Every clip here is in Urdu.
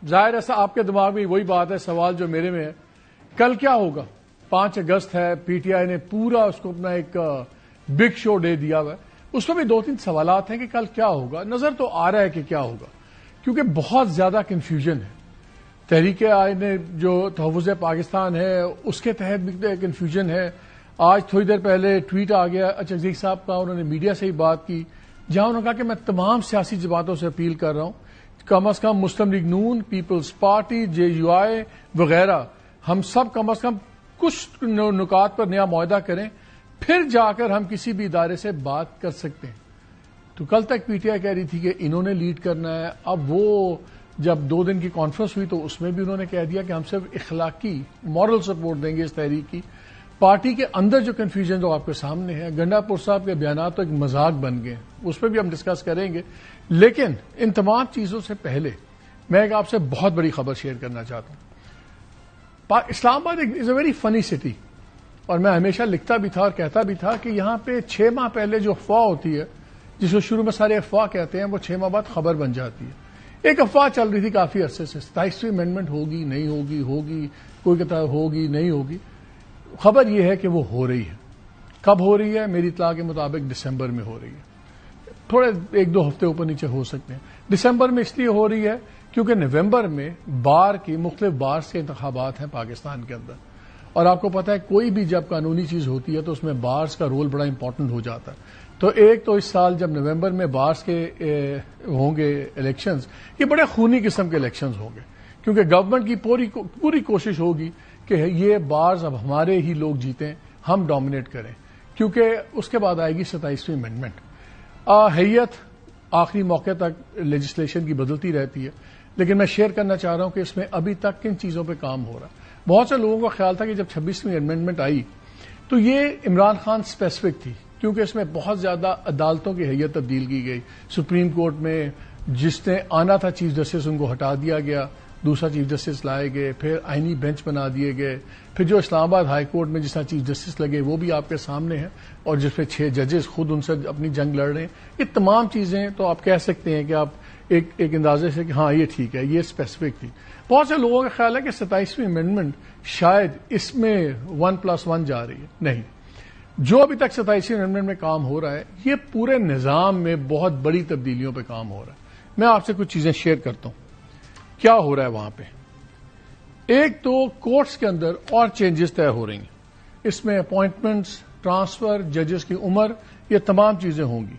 ظاہر ہے آپ کے دماغ میں وہی بات ہے، سوال جو میرے میں ہے، کل کیا ہوگا؟ 5 اگست ہے، پی ٹی آئی نے پورا اس کو اپنا ایک بگ شو ڈے دیا ہوا ہے، اس میں بھی 2-3 سوالات ہیں کہ کل کیا ہوگا. نظر تو آ رہا ہے کہ کیا ہوگا، کیونکہ بہت زیادہ کنفیوژن ہے. تحریک نے جو تحفظ پاکستان ہے اس کے تحت بھی کنفیوژن ہے. آج تھوڑی دیر پہلے ٹویٹ آ گیا اچھا صاحب کا، انہوں نے میڈیا سے ہی بات کی جہاں انہوں نے کہا کہ میں تمام سیاسی جماعتوں سے اپیل کر رہا ہوں، کم از کم مسلم لیگ نون، Peoples Party, J U I وغیرہ، ہم سب کم از کم کچھ نکات پر نیا معاہدہ کریں، پھر جا کر ہم کسی بھی ادارے سے بات کر سکتے ہیں. تو کل تک پی ٹی آئی کہہ رہی تھی کہ انہوں نے لیڈ کرنا ہے. اب وہ جب 2 دن کی کانفرنس ہوئی تو اس میں بھی انہوں نے کہہ دیا کہ ہم صرف اخلاقی مورل سپورٹ دیں گے اس تحریک کی. پارٹی کے اندر جو کنفیوژن جو آپ کے سامنے ہے، گنڈا پور صاحب کے بیانات تو ایک مذاق بن گئے، اس پہ بھی ہم ڈسکس کریں گے. لیکن ان تمام چیزوں سے پہلے میں ایک آپ سے بہت بڑی خبر شیئر کرنا چاہتا ہوں. اسلام آباد از اے ویری فنی سٹی، اور میں ہمیشہ لکھتا بھی تھا اور کہتا بھی تھا کہ یہاں پہ 6 ماہ پہلے جو افواہ ہوتی ہے، جس کو شروع میں سارے افواہ کہتے ہیں، وہ 6 ماہ بعد خبر بن جاتی ہے. ایک افواہ چل رہی تھی کافی عرصے سے، 27ویں امینڈمنٹ ہوگی نہیں ہوگی، ہوگی کوئی کہتا ہے ہوگی نہیں ہوگی. خبر یہ ہے کہ وہ ہو رہی ہے. کب ہو رہی ہے؟ میری اطلاع کے مطابق دسمبر میں ہو رہی ہے. تھوڑے 1-2 ہفتے اوپر نیچے ہو سکتے ہیں. دسمبر میں اس لیے ہو رہی ہے کیونکہ نومبر میں بار کی مختلف بارز کے انتخابات ہیں پاکستان کے اندر، اور آپ کو پتا ہے کوئی بھی جب قانونی چیز ہوتی ہے تو اس میں بارز کا رول بڑا امپورٹنٹ ہو جاتا ہے. تو ایک تو اس سال جب نومبر میں بارز کے ہوں گے الیکشنز، یہ بڑے خونی قسم کے الیکشنز ہوں گے، کیونکہ گورنمنٹ کی پوری کوشش ہوگی کہ یہ بارز اب ہمارے ہی لوگ جیتیں، ہم ڈومینیٹ کریں، کیونکہ اس کے بعد آئے گی 27ویں امینڈمنٹ. حیت آخری موقع تک لیجسلیشن کی بدلتی رہتی ہے، لیکن میں شیئر کرنا چاہ رہا ہوں کہ اس میں ابھی تک کن چیزوں پہ کام ہو رہا ہے. بہت سے لوگوں کا خیال تھا کہ جب 26ویں امینڈمنٹ آئی تو یہ عمران خان اسپیسیفک تھی، کیونکہ اس میں بہت زیادہ عدالتوں کی حیت تبدیل کی گئی. سپریم کورٹ میں جس نے آنا تھا چیف جسٹس ان کو ہٹا دیا گیا، دوسرا چیف جسٹس لائے گئے، پھر آئینی بینچ بنا دیے گئے، پھر جو اسلام آباد ہائی کورٹ میں جس طرح چیف جسٹس لگے وہ بھی آپ کے سامنے ہیں، اور جس پہ 6 ججز خود ان سے اپنی جنگ لڑ رہے ہیں. یہ تمام چیزیں تو آپ کہہ سکتے ہیں کہ آپ ایک اندازے سے کہ ہاں یہ ٹھیک ہے، یہ اسپیسیفک تھی. بہت سے لوگوں کا خیال ہے کہ 27ویں امینڈمنٹ شاید اس میں 1+1 جا رہی ہے. نہیں، جو ابھی تک 27ویں امینڈمنٹ میں کام ہو رہا ہے یہ پورے نظام میں بہت بڑی تبدیلیوں پہ کام ہو رہا ہے. میں آپ سے کچھ چیزیں شیئر کرتا ہوں کیا ہو رہا ہے وہاں پہ. ایک تو کورٹس کے اندر اور چینجز طے ہو رہی ہیں، اس میں اپوائنٹمنٹس، ٹرانسفر، ججز کی عمر، یہ تمام چیزیں ہوں گی.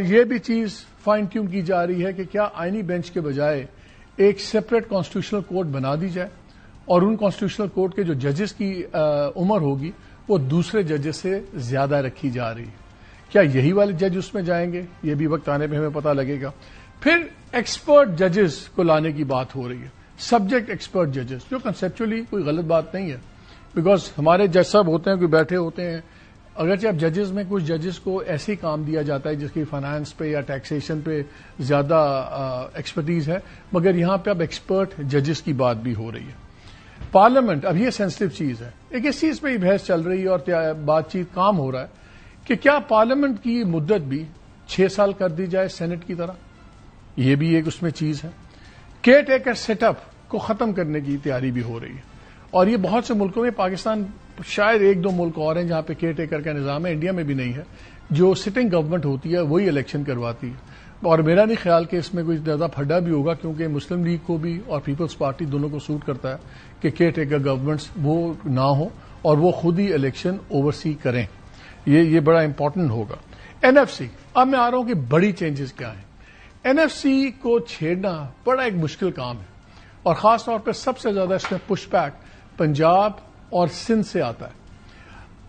یہ بھی چیز فائن ٹیون کی جا رہی ہے کہ کیا آئینی بینچ کے بجائے ایک سیپریٹ کانسٹیٹیوشنل کورٹ بنا دی جائے، اور ان کانسٹیٹیوشنل کورٹ کے جو ججز کی عمر ہوگی وہ دوسرے ججز سے زیادہ رکھی جا رہی ہے. کیا یہی والے جج اس میں جائیں گے؟ یہ بھی وقت آنے پہ ہمیں پتہ لگے گا. پھر ایکسپرٹ ججز کو لانے کی بات ہو رہی ہے، سبجیکٹ ایکسپرٹ ججز، جو کنسیپچولی کوئی غلط بات نہیں ہے، بیکاز ہمارے جج صاحب ہوتے ہیں کوئی بیٹھے ہوتے ہیں، اگرچہ اب ججز میں کچھ ججز کو ایسے ہی کام دیا جاتا ہے جس کی فائنانس پہ یا ٹیکسیشن پہ زیادہ ایکسپرٹیز ہے، مگر یہاں پہ اب ایکسپرٹ ججز کی بات بھی ہو رہی ہے. پارلیمنٹ اب یہ سینسٹیو چیز ہے، ایک اس چیز پہ ہی بحث چل رہی ہے اور بات چیت کام ہو رہا ہے کہ کیا پارلیمنٹ کی مدت بھی 6 سال کر دی جائے سینٹ کی طرح. یہ بھی ایک اس میں چیز ہے. کیئر ٹیکر سیٹ اپ کو ختم کرنے کی تیاری بھی ہو رہی ہے، اور یہ بہت سے ملکوں میں، پاکستان شاید 1-2 ملک اور ہیں جہاں پہ کیئر ٹیکر کا نظام ہے، انڈیا میں بھی نہیں ہے. جو سٹنگ گورنمنٹ ہوتی ہے وہی الیکشن کرواتی ہے، اور میرا نہیں خیال کہ اس میں کوئی زیادہ پھڈا بھی ہوگا، کیونکہ مسلم لیگ کو بھی اور پیپلز پارٹی دونوں کو سوٹ کرتا ہے کہ کیئر ٹیکر گورنمنٹس وہ نہ ہو اور وہ خود ہی الیکشن اوورسی کریں. یہ بڑا امپورٹنٹ ہوگا. NFC، اب میں آ رہا ہوں کہ بڑی چینجز کیا ہیں. NFC کو چھیڑنا بڑا ایک مشکل کام ہے، اور خاص طور پہ سب سے زیادہ اس میں پش بیک پنجاب اور سندھ سے آتا ہے.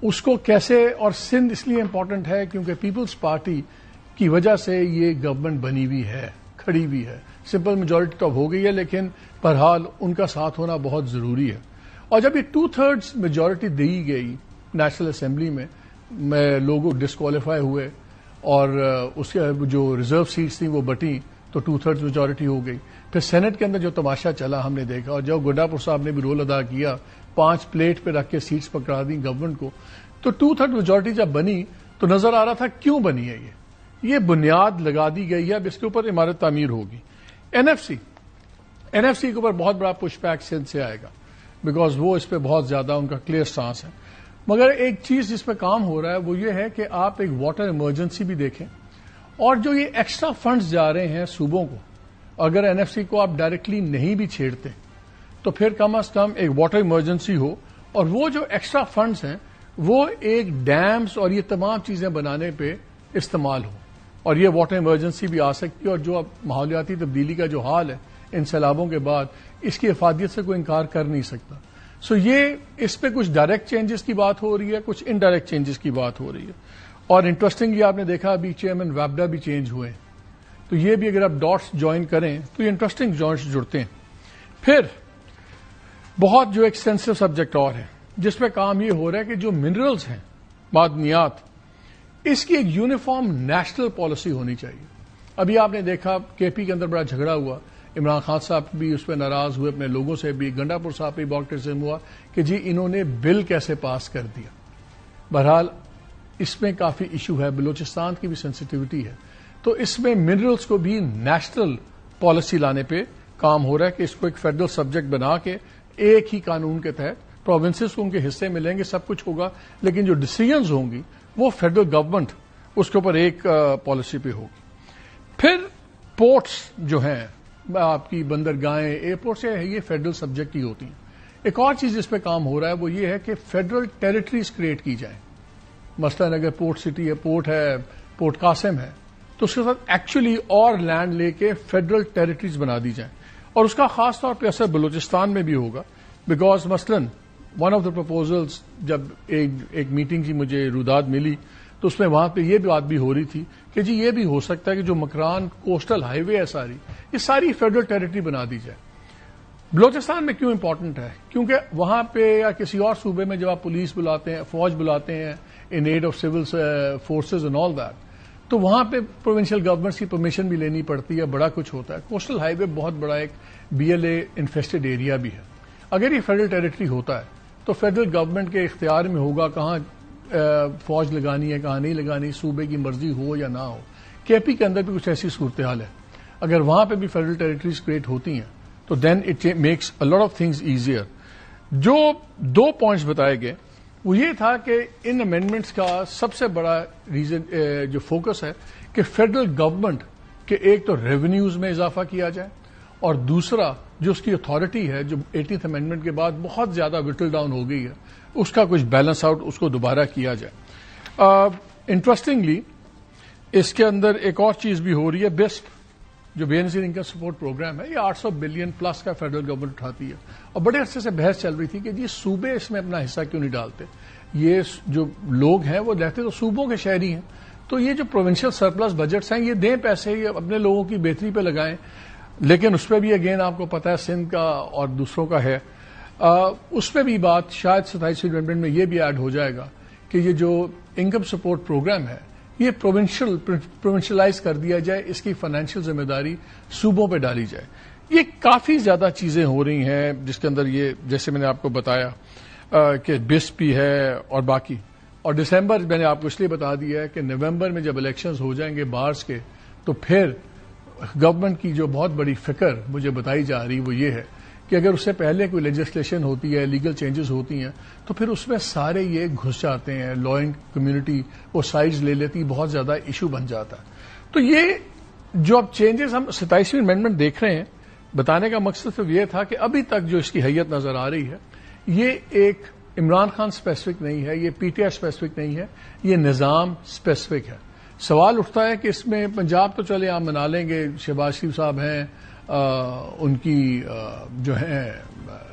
اس کو کیسے، اور سندھ اس لیے امپورٹنٹ ہے کیونکہ پیپلز پارٹی کی وجہ سے یہ گورنمنٹ بنی ہوئی ہے، کھڑی ہوئی ہے. سمپل میجورٹی تو ہو گئی ہے، لیکن بہرحال ان کا ساتھ ہونا بہت ضروری ہے. اور جب یہ 2/3 میجورٹی دی گئی نیشنل اسمبلی میں لوگ ڈسکوالیفائی ہوئے اور اس کے جو ریزرو سیٹس تھیں وہ بٹیں تو 2/3 میجورٹی ہو گئی. پھر سینٹ کے اندر جو تماشا چلا ہم نے دیکھا، اور جو گنڈا پور صاحب نے بھی رول ادا کیا، 5 پلیٹ پہ رکھ کے سیٹس پکڑا دی گورنمنٹ کو. تو 2/3 میجورٹی جب بنی تو نظر آ رہا تھا کیوں بنی ہے یہ بنیاد لگا دی گئی ہے، اب اس کے اوپر عمارت تعمیر ہوگی. NFC NFC کے اوپر بہت بڑا پش بیک سندھ سے آئے گا بیکاز وہ اس پہ بہت زیادہ ان کا کلیئر سٹانس ہے. مگر ایک چیز جس پہ کام ہو رہا ہے وہ یہ ہے کہ آپ ایک واٹر ایمرجنسی بھی دیکھیں اور جو یہ ایکسٹرا فنڈز جا رہے ہیں صوبوں کو, اگر NFC کو آپ ڈائریکٹلی نہیں بھی چھیڑتے تو پھر کم از کم ایک واٹر ایمرجنسی ہو اور وہ جو ایکسٹرا فنڈز ہیں وہ ایک ڈیمز اور یہ تمام چیزیں بنانے پہ استعمال ہو اور یہ واٹر ایمرجنسی بھی آ سکتی ہے. اور جو اب ماحولیاتی تبدیلی کا جو حال ہے ان سیلابوں کے بعد, اس کی افادیت سے کوئی انکار کر نہیں سکتا. یہ اس پہ کچھ ڈائریکٹ چینجز کی بات ہو رہی ہے, کچھ انڈائریکٹ چینجز کی بات ہو رہی ہے. اور انٹرسٹنگلی آپ نے دیکھا ابھی چیئرمین ویبڈا بھی چینج ہوئے, تو یہ بھی اگر آپ ڈاٹس جوائن کریں تو یہ انٹرسٹنگ جوائنٹس جڑتے ہیں. پھر بہت جو ایک سینسٹیو سبجیکٹ اور ہے جس پہ کام یہ ہو رہا ہے کہ جو منرلز ہیں, معدنیات, اس کی ایک یونیفارم نیشنل پالیسی ہونی چاہیے. ابھی آپ نے دیکھا KP کے اندر بڑا جھگڑا ہوا, عمران خان صاحب بھی اس پہ ناراض ہوئے, اپنے لوگوں سے بھی, گنڈا پور صاحب پہ بہت کرٹیسزم ہوا کہ جی انہوں نے بل کیسے پاس کر دیا. بہرحال اس میں کافی ایشو ہے, بلوچستان کی بھی سینسٹیوٹی ہے, تو اس میں منرلز کو بھی نیشنل پالیسی لانے پہ کام ہو رہا ہے کہ اس کو ایک فیڈرل سبجیکٹ بنا کے ایک ہی قانون کے تحت پروونسز کو ان کے حصے ملیں گے, سب کچھ ہوگا, لیکن جو ڈیسیژنز ہوں گی وہ فیڈرل گورنمنٹ اس کے اوپر ایک پالیسی پہ ہوگی. پھر پورٹس جو ہیں آپ کی بندرگاہیں, ایئرپورٹس, یہ فیڈرل سبجیکٹ ہی ہوتی ہیں. ایک اور چیز جس پہ کام ہو رہا ہے وہ یہ ہے کہ فیڈرل ٹیریٹریز کریٹ کی جائیں. مثلاً اگر پورٹ سٹی ہے, پورٹ قاسم ہے, تو اس کے ساتھ ایکچولی اور لینڈ لے کے فیڈرل ٹیریٹریز بنا دی جائیں. اور اس کا خاص طور پہ اثر بلوچستان میں بھی ہوگا بیکاز مثلاً ون آف دا پرپوزلز جب ایک میٹنگ کی مجھے روداد ملی تو اس میں وہاں پہ یہ بات بھی ہو رہی تھی کہ جی یہ بھی ہو سکتا ہے کہ جو مکران کوسٹل ہائی وے ہے ساری, یہ ساری فیڈرل ٹیریٹری بنا دی جائے. بلوچستان میں کیوں امپورٹنٹ ہے؟ کیونکہ وہاں پہ یا کسی اور صوبے میں جب آپ پولیس بلاتے ہیں, فوج بلاتے ہیں in aid of civil forces and all that, تو وہاں پہ پروونشل گورنمنٹس کی پرمیشن بھی لینی پڑتی ہے, بڑا کچھ ہوتا ہے. کوسٹل ہائی وے بہت بڑا ایک BLA انفیسٹڈ ایریا بھی ہے. اگر یہ فیڈرل ٹیریٹری ہوتا ہے تو فیڈرل گورنمنٹ کے اختیار میں ہوگا کہاں فوج لگانی ہے, کہاں نہیں لگانی, صوبے کی مرضی ہو یا نہ ہو. KP کے اندر بھی کچھ ایسی صورتحال ہے. اگر وہاں پہ بھی فیڈرل ٹیریٹریز کریٹ ہوتی ہیں تو then it makes a lot of things easier. جو 2 پوائنٹس بتائے گئے وہ یہ تھا کہ ان امینڈمنٹس کا سب سے بڑا ریزن جو فوکس ہے کہ فیڈرل گورنمنٹ کے ایک تو ریونیوز میں اضافہ کیا جائے اور دوسرا جو اس کی اتھارٹی ہے جو 18th امینڈمنٹ کے بعد بہت زیادہ وٹل ڈاؤن ہو گئی ہے, اس کا کچھ بیلنس آؤٹ اس کو دوبارہ کیا جائے. انٹرسٹنگلی اس کے اندر ایک اور چیز بھی ہو رہی ہے, بیسٹ جو بے نظیر انکم سپورٹ پروگرام ہے, یہ 800 بلین پلس کا فیڈرل گورنمنٹ اٹھاتی ہے. اور بڑے عرصے سے بحث چل رہی تھی کہ یہ صوبے اس میں اپنا حصہ کیوں نہیں ڈالتے. یہ جو لوگ ہیں وہ رہتے تو صوبوں کے شہری ہیں, تو یہ جو پروونشل سرپلس بجٹس ہیں یہ دیں پیسے, یہ اپنے لوگوں کی بہتری پہ لگائیں. لیکن اس پہ بھی اگین آپ کو پتا ہے سندھ کا اور دوسروں کا ہے, اس پہ بھی بات شاید 27 امینڈمنٹ میں یہ بھی ایڈ ہو جائے گا کہ یہ جو انکم سپورٹ پروگرام ہے یہ پروونشلائز کر دیا جائے, اس کی فائنینشیل ذمہ داری صوبوں پہ ڈالی جائے. یہ کافی زیادہ چیزیں ہو رہی ہیں جس کے اندر یہ جیسے میں نے آپ کو بتایا کہ بس بھی ہے اور باقی. اور دسمبر میں نے آپ کو اس لیے بتا دیا ہے کہ نومبر میں جب الیکشنز ہو جائیں گے بارس کے, تو پھر گورنمنٹ کی جو بہت بڑی فکر مجھے بتائی جا رہی وہ یہ ہے کہ اگر اس سے پہلے کوئی لیجسلیشن ہوتی ہے, لیگل چینجز ہوتی ہیں, تو پھر اس میں سارے یہ گھس جاتے ہیں, لائنگ کمیونٹی وہ سائڈز لے لیتی, بہت زیادہ ایشو بن جاتا ہے. تو یہ جو اب چینجز ہم 27ویں امینڈمنٹ دیکھ رہے ہیں, بتانے کا مقصد صرف یہ تھا کہ ابھی تک جو اس کی حیت نظر آ رہی ہے یہ ایک عمران خان اسپیسیفک نہیں ہے, یہ PTI اسپیسیفک نہیں ہے, یہ نظام اسپیسیفک ہے. سوال اٹھتا ہے کہ اس میں پنجاب تو چلے آپ منا لیں گے, شہباز شریف صاحب ہیں, ان کی جو ہیں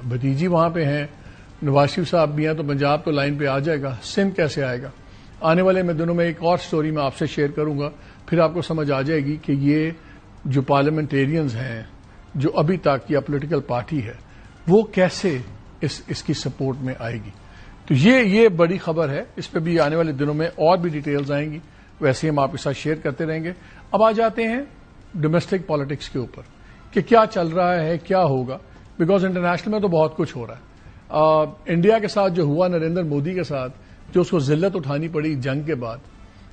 بھتیجی وہاں پہ ہیں, نواز شریف صاحب بھی ہیں, تو پنجاب تو لائن پہ آ جائے گا. سندھ کیسے آئے گا؟ آنے والے میں دنوں میں ایک اور سٹوری میں آپ سے شیئر کروں گا, پھر آپ کو سمجھ آ جائے گی کہ یہ جو پارلیمنٹیرینز ہیں جو ابھی تک یا پولیٹیکل پارٹی ہے وہ کیسے اس کی سپورٹ میں آئے گی. تو یہ بڑی خبر ہے, اس پہ بھی آنے والے دنوں میں اور بھی ڈیٹیلز آئیں گی, ویسے ہم آپ کے ساتھ شیئر کرتے رہیں گے. اب آ جاتے ہیں ڈومیسٹک پالیٹکس کے اوپر کہ کیا چل رہا ہے, کیا ہوگا, بیکاز انٹرنیشنل میں تو بہت کچھ ہو رہا ہے. انڈیا کے ساتھ جو ہوا, نریندر مودی کے ساتھ جو اس کو ذلت اٹھانی پڑی جنگ کے بعد,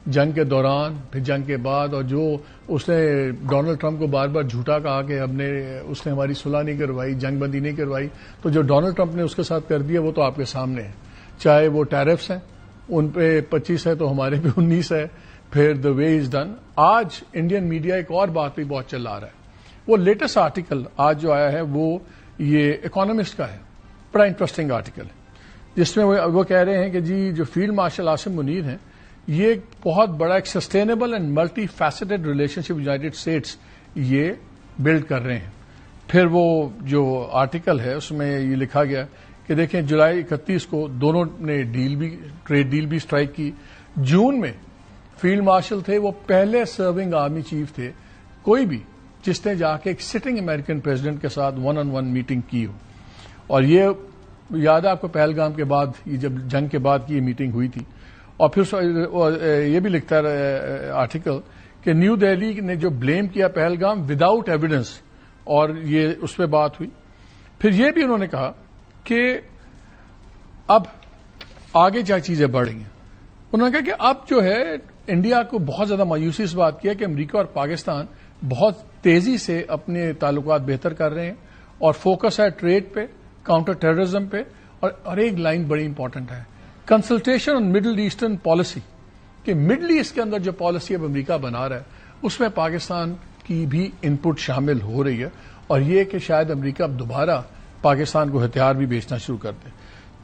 جنگ کے دوران پھر جنگ کے بعد، اور جو اس نے ڈونلڈ ٹرمپ کو بار بار جھوٹا کہا کہ اس نے ہماری صلح نہیں کروائی، جنگ بندی نہیں کروائی، تو جو ڈونلڈ ٹرمپ نے اس کے ساتھ کر دیا وہ تو آپ کے سامنے ہے، چاہے وہ ٹیرفس ہیں ان پہ 25 ہے تو ہمارے پہ 19 ہے، پھر دا وے از ڈن۔ آج انڈین میڈیا ایک اور بات بھی بہت چل رہا ہے، وہ لیٹسٹ آرٹیکل آج جو آیا ہے وہ یہ اکانومسٹ کا ہے، بڑا انٹرسٹنگ آرٹیکل ہے، جس میں وہ کہہ رہے ہیں کہ جی جو فیلڈ مارشل عاصم منیر ہیں یہ ایک بہت بڑا ایک sustainable and multi faceted relation ship United States یہ بلڈ کر رہے ہیں۔ پھر وہ جو آرٹیکل ہے اس میں یہ لکھا گیا کہ دیکھیں جولائی 31 کو دونوں نے ٹریڈ ڈیل بھی اسٹرائک کی۔ جون میں فیلڈ مارشل تھے، وہ پہلے سرونگ آرمی چیف تھے کوئی بھی جس نے جا کے ایک سٹنگ امریکن پریزیڈنٹ کے ساتھ 1-on-1 میٹنگ کی ہو، اور یہ یاد ہے آپ کو پہلگام کے بعد، یہ جب جنگ کے بعد کی یہ میٹنگ ہوئی تھی۔ اور پھر یہ بھی لکھتا ہے آرٹیکل کہ نیو دہلی نے جو بلیم کیا پہلگام وداؤٹ ایویڈنس، اور یہ اس پہ بات ہوئی۔ پھر یہ بھی انہوں نے کہا کہ اب آگے کیا چیزیں بڑھ رہی ہیں، انہوں نے کہا کہ اب جو ہے انڈیا کو بہت زیادہ مایوسی اس بات کی ہے کہ امریکہ اور پاکستان بہت تیزی سے اپنے تعلقات بہتر کر رہے ہیں، اور فوکس ہے ٹریڈ پہ، کاؤنٹر ٹیررزم پہ، اور ایک لائن بڑی امپورٹنٹ ہے، کنسلٹیشن آن مڈل ایسٹرن پالیسی، کہ مڈل ایسٹ کے اندر جو پالیسی اب امریکہ بنا رہا ہے اس میں پاکستان کی بھی ان پٹ شامل ہو رہی ہے، اور یہ کہ شاید امریکہ اب دوبارہ پاکستان کو ہتھیار بھی بیچنا شروع کر دے۔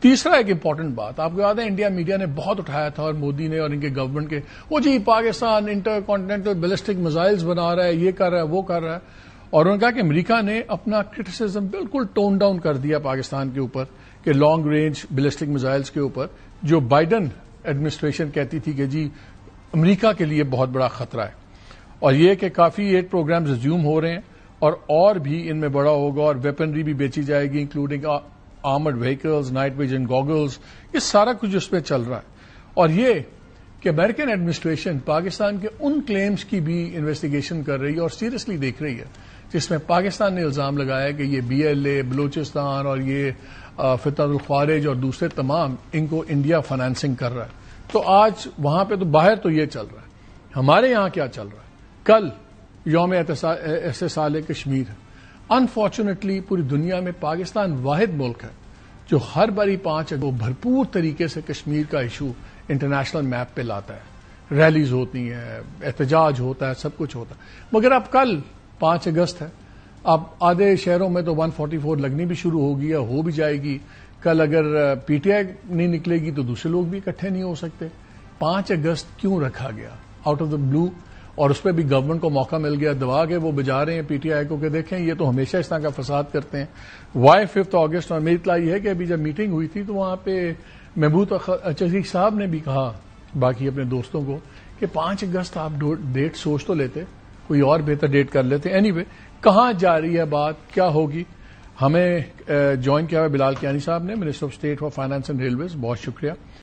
تیسرا ایک امپورٹنٹ بات آپ کو یاد ہے انڈیا میڈیا نے بہت اٹھایا تھا، اور مودی نے اور ان کے گورنمنٹ کے، وہ جی Pakistan intercontinental ballistic missiles بنا رہا ہے، یہ کر رہا ہے، وہ کر رہا ہے، اور انہوں نے کہا کہ امریکہ نے اپنا کرٹیسزم بالکل ٹون ڈاؤن کر دیا پاکستان کے اوپر کہ لانگ رینج بیلسٹک میزائلز کے اوپر، جو بائیڈن ایڈمنسٹریشن کہتی تھی کہ جی امریکہ کے لیے بہت بڑا خطرہ ہے، اور یہ کہ کافی 8 پروگرامز ریزیوم ہو رہے ہیں، اور بھی ان میں بڑا ہوگا، اور ویپنری بھی بیچی جائے گی including armed vehicles, night vision goggles, یہ سارا کچھ اس پہ چل رہا ہے۔ اور یہ کہ امریکن ایڈمنسٹریشن پاکستان کے ان کلیمز کی بھی انویسٹیگیشن کر رہی ہے اور سیریسلی دیکھ رہی ہے جس میں پاکستان نے الزام لگایا کہ یہ BLA، بلوچستان اور یہ فتنہ الخوارج اور دوسرے تمام ان کو انڈیا فائنانسنگ کر رہا ہے۔ تو آج وہاں پہ تو باہر تو یہ چل رہا ہے، ہمارے یہاں کیا چل رہا ہے؟ کل یوم استحصال کشمیر ہے۔ انفارچونیٹلی پوری دنیا میں پاکستان واحد ملک ہے جو ہر باری 5 اگست کو بھرپور طریقے سے کشمیر کا ایشو انٹرنیشنل میپ پہ لاتا ہے، ریلیز ہوتی ہیں، احتجاج ہوتا ہے، سب کچھ ہوتا ہے۔ مگر اب کل 5 اگست ہے، اب آدھے شہروں میں تو 144 لگنی بھی شروع ہوگی یا ہو بھی جائے گی۔ کل اگر PTI نہیں نکلے گی تو دوسرے لوگ بھی اکٹھے نہیں ہو سکتے۔ 5 اگست کیوں رکھا گیا آؤٹ آف دا بلو؟ اور اس پہ بھی گورنمنٹ کو موقع مل گیا، دبا کے وہ بجا رہے ہیں PTI کو کہ دیکھیں یہ تو ہمیشہ اس طرح کا فساد کرتے ہیں۔ وائی 5 اگست؟ اور میری اطلاع یہ ہے کہ ابھی جب میٹنگ ہوئی تھی تو وہاں پہ محبوب چشیق صاحب نے بھی کہا باقی اپنے دوستوں کو کہ 5 اگست آپ ڈیٹ سوچ تو لیتے، کوئی اور بہتر ڈیٹ کر لیتے۔ اینی وے کہاں جا رہی ہے بات، کیا ہوگی؟ ہمیں جوائن کیا ہوا بلال کیانی صاحب نے، minister of state for finance and railways, بہت شکریہ۔